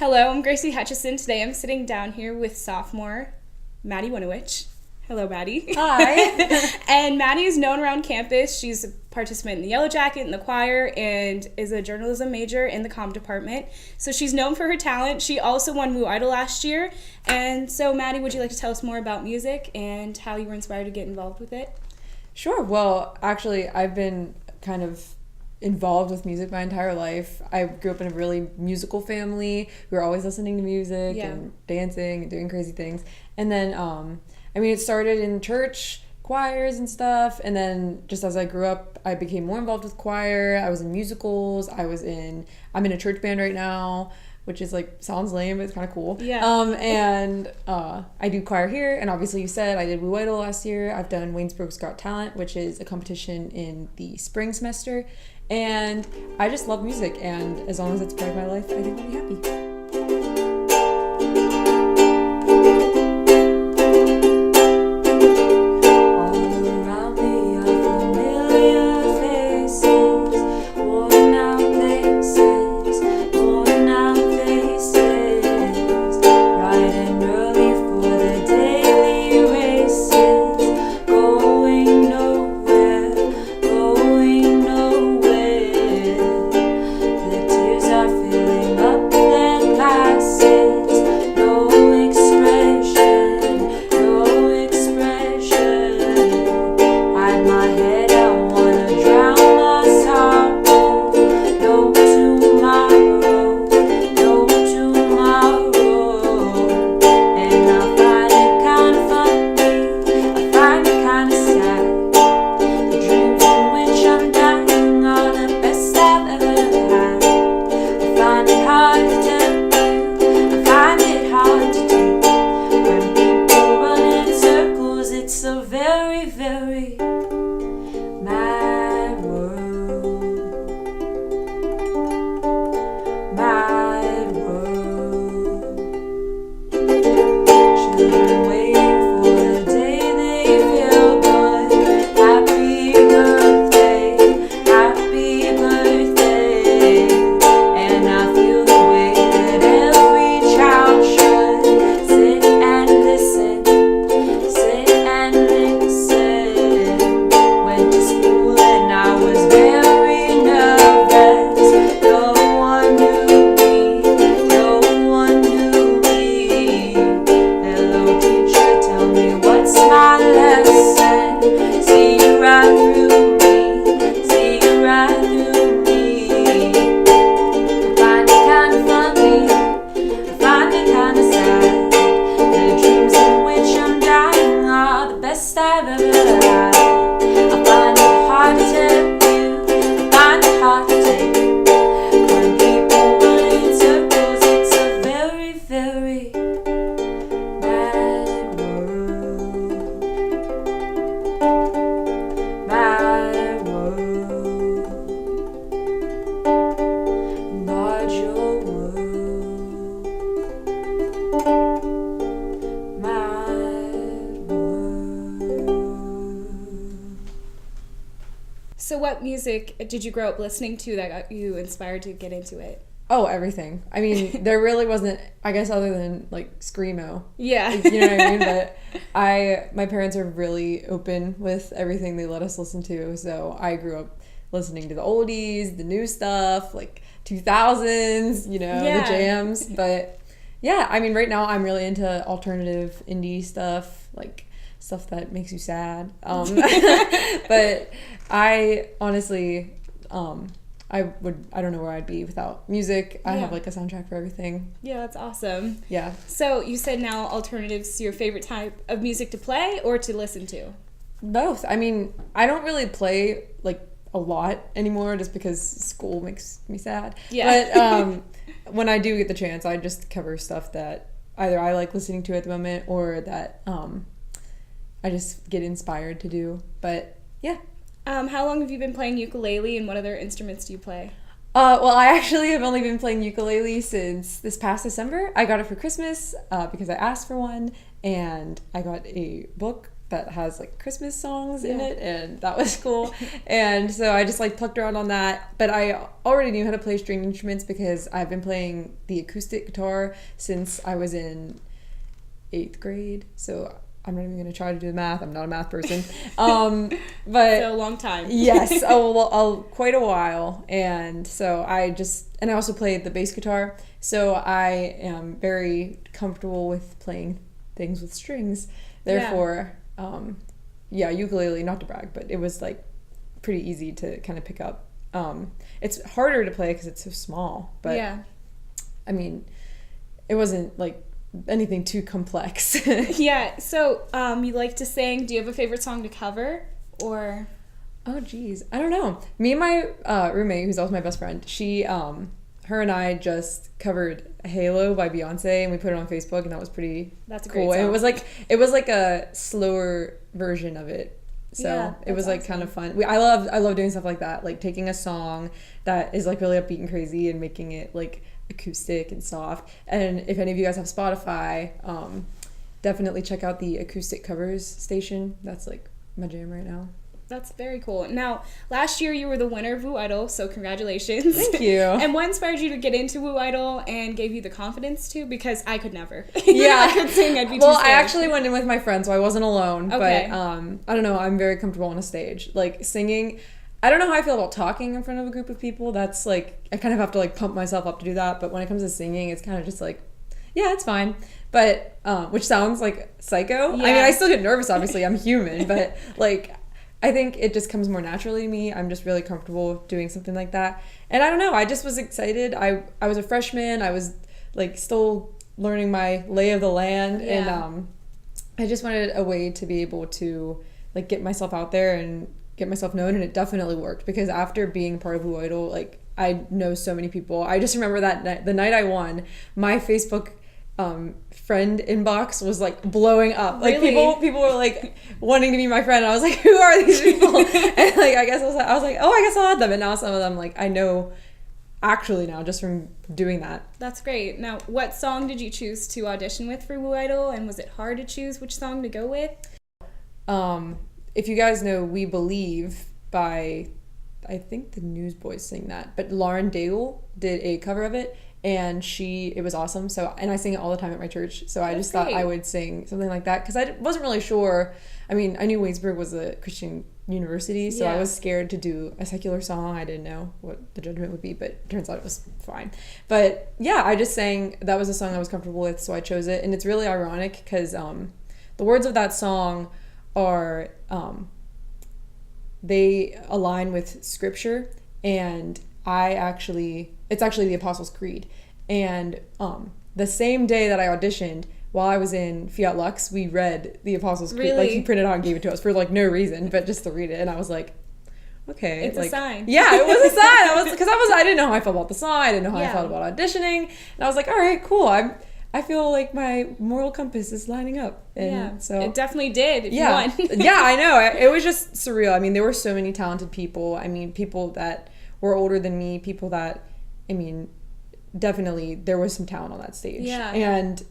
Hello, I'm Gracie Hutchison. Today I'm sitting down here with sophomore Mattie Winowitch. Hello, Mattie. Hi. And Mattie is known around campus. She's a participant in the Yellow Jacket and the choir and is a journalism major in the comm department. So she's known for her talent. She also won Waynesburg Idol last year. And so, Mattie, would you like to tell us more about music and how you were inspired to get involved with it? Sure. Well, actually, I've been kind of involved with music my entire life. I grew up in a really musical family. We were always listening to music and dancing and doing crazy things. And then, it started in church choirs and stuff. And then just as I grew up, I became more involved with choir. I was in musicals. I'm in a church band right now, which is sounds lame, but it's kind of cool. Yeah. I do choir here, and obviously you said I did Waynesburg Idol last year. I've done Waynesburg's Got Talent, which is a competition in the spring semester, and I just love music, and as long as it's part of my life, I think I'll be happy. So what music did you grow up listening to that got you inspired to get into it? Oh, everything. I mean, there really wasn't, I guess, other than screamo. Yeah. You know what I mean? But my parents are really open with everything they let us listen to. So I grew up listening to the oldies, the new stuff, 2000s, the jams. But yeah, right now I'm really into alternative indie stuff, stuff that makes you sad. But I honestly, I don't know where I'd be without music. I have a soundtrack for everything. Yeah, that's awesome. Yeah. So you said now alternatives your favorite type of music to play or to listen to? Both. I don't really play a lot anymore just because school makes me sad. Yeah. But when I do get the chance, I just cover stuff that either I like listening to at the moment or that I just get inspired to do. But yeah. How long have you been playing ukulele, and what other instruments do you play? Well, I actually have only been playing ukulele since this past December. I got it for Christmas because I asked for one, and I got a book that has like Christmas songs in it, and that was cool. And so I just like plucked around on that, but I already knew how to play string instruments because I've been playing the acoustic guitar since I was in 8th grade. So I'm not even going to try to do the math. I'm not a math person. But so a long time. Yes, quite a while. And so I also played the bass guitar. So I am very comfortable with playing things with strings. Therefore, ukulele, not to brag, but it was like pretty easy to kind of pick up. It's harder to play because it's so small, but I mean, it wasn't like anything too complex. Yeah. So, you like to sing. Do you have a favorite song to cover, or? Oh, geez, I don't know. Me and my roommate, who's also my best friend, she, her and I just covered "Halo" by Beyonce, and we put it on Facebook, and that was pretty. That's cool. Great song. It was like a slower version of it. So it was like kind of fun. I love doing stuff like that, like taking a song that is like really upbeat and crazy and making it like acoustic and soft. And if any of you guys have Spotify, definitely check out the acoustic covers station. That's like my jam right now. That's very cool. Now, last year you were the winner of Woo Idol, so congratulations. Thank you. And what inspired you to get into Woo Idol and gave you the confidence to? Because I could never. Yeah. I could sing, I'd be too Well, scared. I actually went in with my friend, so I wasn't alone. Okay. But I don't know, I'm very comfortable on a stage. Like singing, I don't know how I feel about talking in front of a group of people. That's like, I kind of have to like pump myself up to do that. But when it comes to singing, it's kind of just like, yeah, it's fine. But, which sounds like psycho. Yeah. I mean, I still get nervous, obviously. I'm human. But like, I think it just comes more naturally to me. I'm just really comfortable doing something like that. And I don't know, I just was excited. I was a freshman. I was like still learning my lay of the land. Yeah. And I just wanted a way to be able to like get myself out there and get myself known. And it definitely worked because after being part of Woo Idol, like I know so many people. I just remember that night, the night I won, my Facebook friend inbox was like blowing up. Like really? people were like wanting to be my friend. And I was like, who are these people? And like I guess I was like, oh, I guess I'll add them. And now some of them like I know actually now just from doing that. That's great. Now, what song did you choose to audition with for Woo Idol, and was it hard to choose which song to go with? If you guys know "We Believe" by, I think the Newsboys sing that, but Lauren Daigle did a cover of it. And it was awesome. So, and I sing it all the time at my church. So I just thought I would sing something like that because I wasn't really sure. I mean, I knew Waynesburg was a Christian university, so I was scared to do a secular song. I didn't know what the judgment would be, but it turns out it was fine. But yeah, I just sang, that was a song I was comfortable with, so I chose it. And it's really ironic because the words of that song are, they align with scripture, and it's actually the Apostles' Creed. And the same day that I auditioned, while I was in Fiat Lux, we read the Apostles' Creed. Really? Like he printed out and gave it to us for like no reason, but just to read it. And I was like, okay. It's like, a sign. Yeah, it was a sign. I didn't know how I felt about the song. I didn't know how I felt about auditioning. And I was like, all right, cool. I feel like my moral compass is lining up. And so it definitely did if you won. Yeah, I know. It was just surreal. I mean, there were so many talented people. I mean, people that were older than me, people that, I mean, definitely there was some talent on that stage. Yeah. And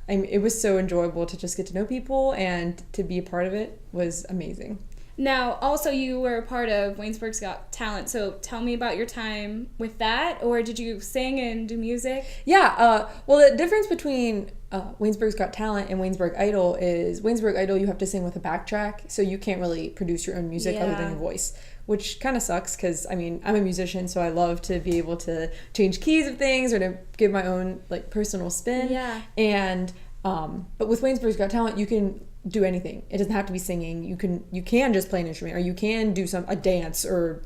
it was so enjoyable to just get to know people, and to be a part of it was amazing. Now, also you were a part of Waynesburg's Got Talent, so tell me about your time with that, or did you sing and do music? Yeah, well, the difference between Waynesburg's Got Talent and Waynesburg Idol is Waynesburg Idol you have to sing with a backtrack, so you can't really produce your own music other than your voice, which kind of sucks because, I mean, I'm a musician, so I love to be able to change keys of things or to give my own, like, personal spin. Yeah. And, but with Waynesburg's Got Talent, you can do anything. It doesn't have to be singing. You can just play an instrument, or you can do a dance or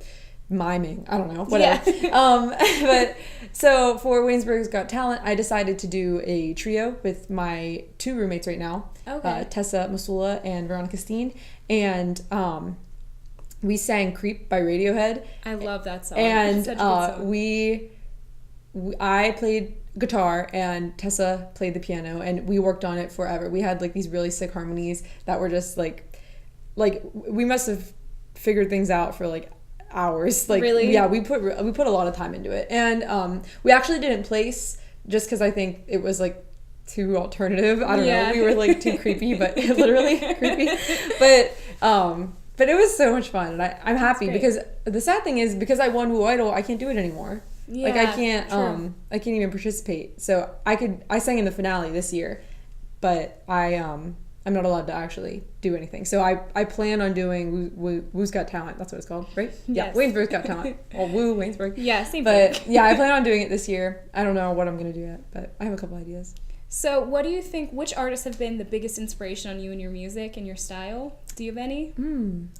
miming. I don't know, whatever. Yeah. But so for Waynesburg's Got Talent, I decided to do a trio with my 2 roommates right now, Tessa Masula and Veronica Steen, and we sang "Creep" by Radiohead. I love that song. And it's such a good song. I played guitar and Tessa played the piano, and we worked on it forever. We had like these really sick harmonies that were just like we must have figured things out for like hours. Like, really? Yeah, we put a lot of time into it, and we actually didn't place just because I think it was like too alternative. I don't know. We were like too creepy, but literally creepy. But it was so much fun, and I'm happy because the sad thing is because I won Woo Idol, I can't do it anymore. Yeah, like I can't even participate. So I sang in the finale this year, but I'm not allowed to actually do anything. So I plan on doing Woo's Got Talent. That's what it's called, right? Yes. Yeah, Waynesburg's Got Talent. Well, Woo, Waynesburg. Yeah, same thing. But yeah, I plan on doing it this year. I don't know what I'm going to do yet, but I have a couple ideas. So what do you think, which artists have been the biggest inspiration on you and your music and your style? Do you have any?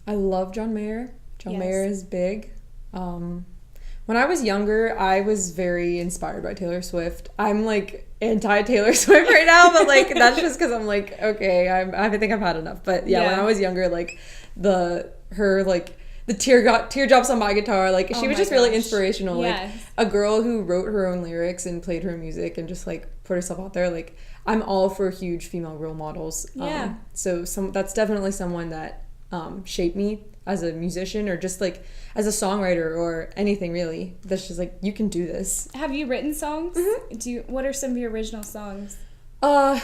I love John Mayer. John Mayer is big. When I was younger, I was very inspired by Taylor Swift. I'm like anti-Taylor Swift right now, but like that's just because I'm like, okay, I think I've had enough. But yeah, when I was younger, like the teardrops on my guitar, like she was just really inspirational. Like a girl who wrote her own lyrics and played her music and just like put herself out there. Like I'm all for huge female role models. So that's definitely someone that shaped me as a musician or just like as a songwriter or anything really. That's just like, you can do this. Have you written songs? What are some of your original songs? I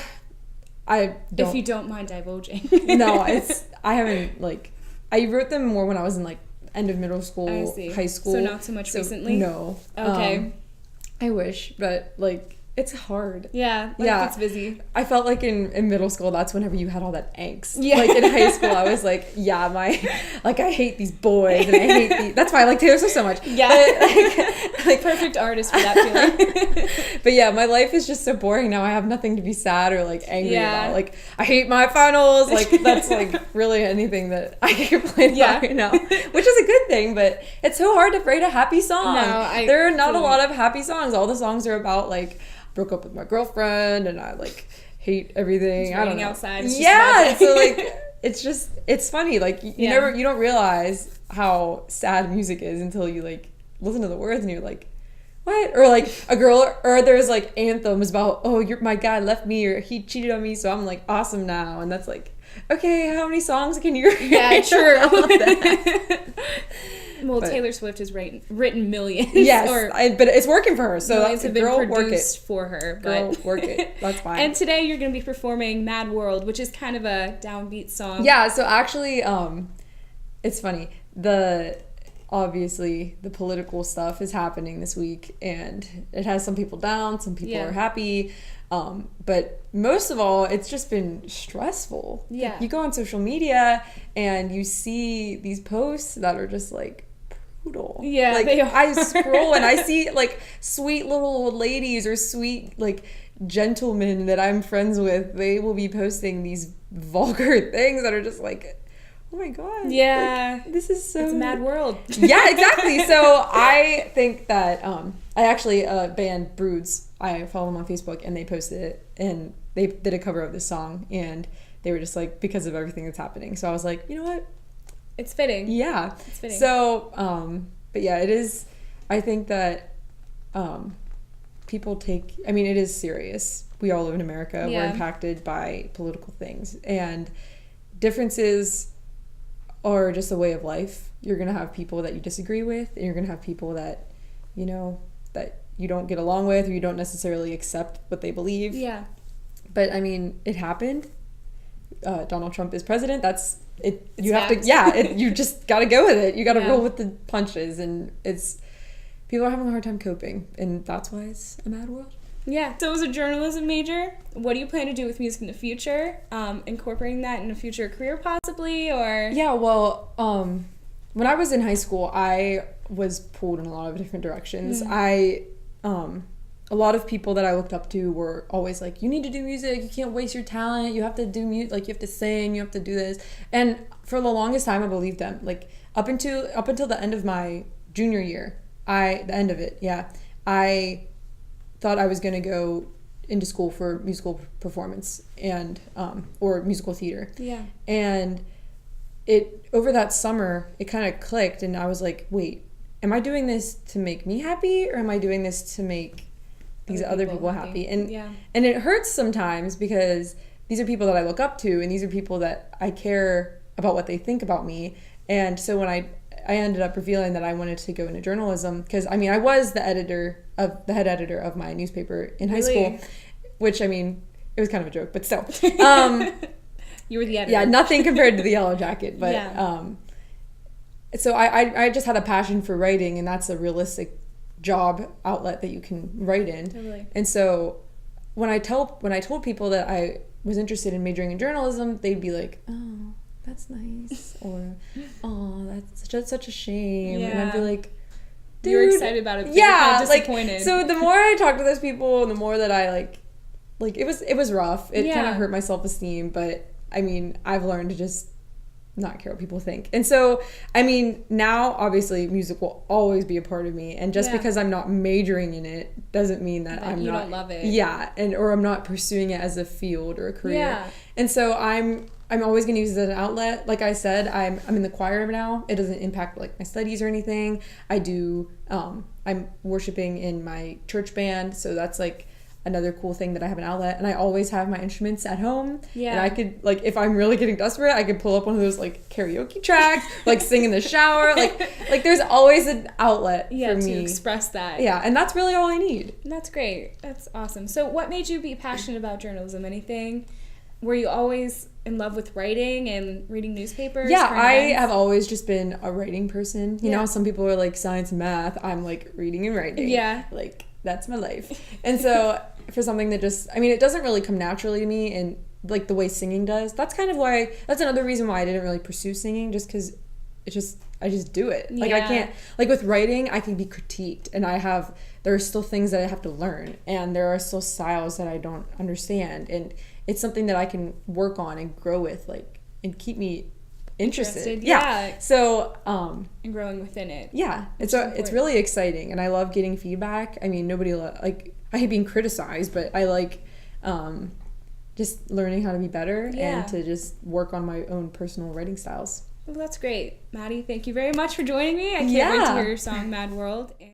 don't. If you don't mind divulging. No, I haven't like, I wrote them more when I was in like end of middle school, high school. So not so much recently? No. Okay. I wish, but like, it's hard. Yeah, life gets busy. I felt like in middle school, that's whenever you had all that angst. Yeah. Like in high school, I was like, I hate these boys and I hate that's why I like Taylor Swift so much. Yeah. But, like perfect artist for that feeling. But yeah, my life is just so boring now. I have nothing to be sad or like angry about. Like I hate my finals. Like that's like really anything that I can complain about right now, which is a good thing. But it's so hard to write a happy song. No, there are not a lot of happy songs. All the songs are about like, broke up with my girlfriend and I like hate everything. It's raining outside. It's so like it's funny. Like you don't realize how sad music is until you like listen to the words and you're like, what? Or like a girl, or there's like anthems about, oh, my guy left me or he cheated on me, so I'm like awesome now, and that's like, okay, how many songs can you write? Yeah, true. About that? Well, Taylor Swift has written millions. Yes, but it's working for her. So millions have been produced for her. But work it. That's fine. And today you're going to be performing Mad World, which is kind of a downbeat song. Yeah, so actually, it's funny. Obviously, the political stuff is happening this week, and it has some people down, some people are happy. But most of all, it's just been stressful. Yeah. Like, you go on social media and you see these posts that are just like brutal. Yeah, like I scroll and I see like sweet little old ladies or sweet like gentlemen that I'm friends with. They will be posting these vulgar things that are just like, oh my god. Yeah. Like, this is so... It's a mad world. Yeah, exactly. So I think that I actually band Broods. I follow them on Facebook and they posted it and they did a cover of this song and they were just like, because of everything that's happening. So I was like, you know what? It's fitting. Yeah. It's fitting. So, but yeah, it is, I think that people take, I mean, it is serious. We all live in America. Yeah. We're impacted by political things and differences are just a way of life. You're going to have people that you disagree with, and you're going to have people that, you know, that you don't get along with or you don't necessarily accept what they believe. Yeah. But, I mean, it happened. Donald Trump is president. That's it. You It's have fact. to, you just got to go with it. You got to roll with the punches. And people are having a hard time coping. And that's why it's a mad world. Yeah. So as a journalism major, what do you plan to do with music in the future? Incorporating that in a future career possibly, or? Yeah, well, when I was in high school, I was pulled in a lot of different directions. A lot of people that I looked up to were always like, you need to do music, you can't waste your talent, you have to do music, like you have to sing, you have to do this. And for the longest time, I believed them. Like up until the end of my junior year, I thought I was going to go into school for musical performance and or musical theater. Yeah. And over that summer it kind of clicked and I was like, wait, am I doing this to make me happy or am I doing this to make these other people happy? And it hurts sometimes because these are people that I look up to and these are people that I care about what they think about me. And so when I ended up revealing that I wanted to go into journalism because I was the head editor of my newspaper in high school, which I mean it was kind of a joke, but still. You were the editor. Yeah, nothing compared to the Yellow Jacket, but Yeah. So I just had a passion for writing, and that's a realistic job outlet that you can write in. Totally. And so when I told people that I was interested in majoring in journalism, they'd be like, "Oh, that's nice," or "Oh, that's such a shame," and I'd be like, "Dude, you were excited about it, but yeah, you were kind of disappointed." like, so the more I talked to those people, and the more that I like it was rough. It kind of hurt my self-esteem, but I mean, I've learned to just not care what people think. And so, I mean, now obviously music will always be a part of me, and just because I'm not majoring in it doesn't mean that you don't love it. Yeah, or I'm not pursuing it as a field or a career. Yeah. And so I'm always going to use it as an outlet. Like I said, I'm in the choir now. It doesn't impact like my studies or anything. I do I'm worshiping in my church band, so that's like another cool thing that I have an outlet, and I always have my instruments at home. Yeah. And I could, like, if I'm really getting desperate, I could pull up one of those like karaoke tracks, like sing in the shower. Like there's always an outlet for me to express that. Yeah, and that's really all I need. That's great. That's awesome. So what made you be passionate about journalism? Anything? Were you always in love with writing and reading newspapers? Yeah, I have always just been a writing person. You know, some people are like science and math. I'm like reading and writing. Yeah. Like that's my life. And so for something that just, I mean, it doesn't really come naturally to me, and like the way singing does. That's kind of why, that's another reason why I didn't really pursue singing, just because I just do it. Like I can't, like with writing, I can be critiqued, and there are still things that I have to learn, and there are still styles that I don't understand, and it's something that I can work on and grow with, like, and keep me interested. Yeah. So and growing within it. Yeah. It's really exciting, and I love getting feedback. I mean, I hate being criticized, but I like just learning how to be better and to just work on my own personal writing styles. Well, that's great. Mattie, thank you very much for joining me. I can't wait to hear your song, Mad World.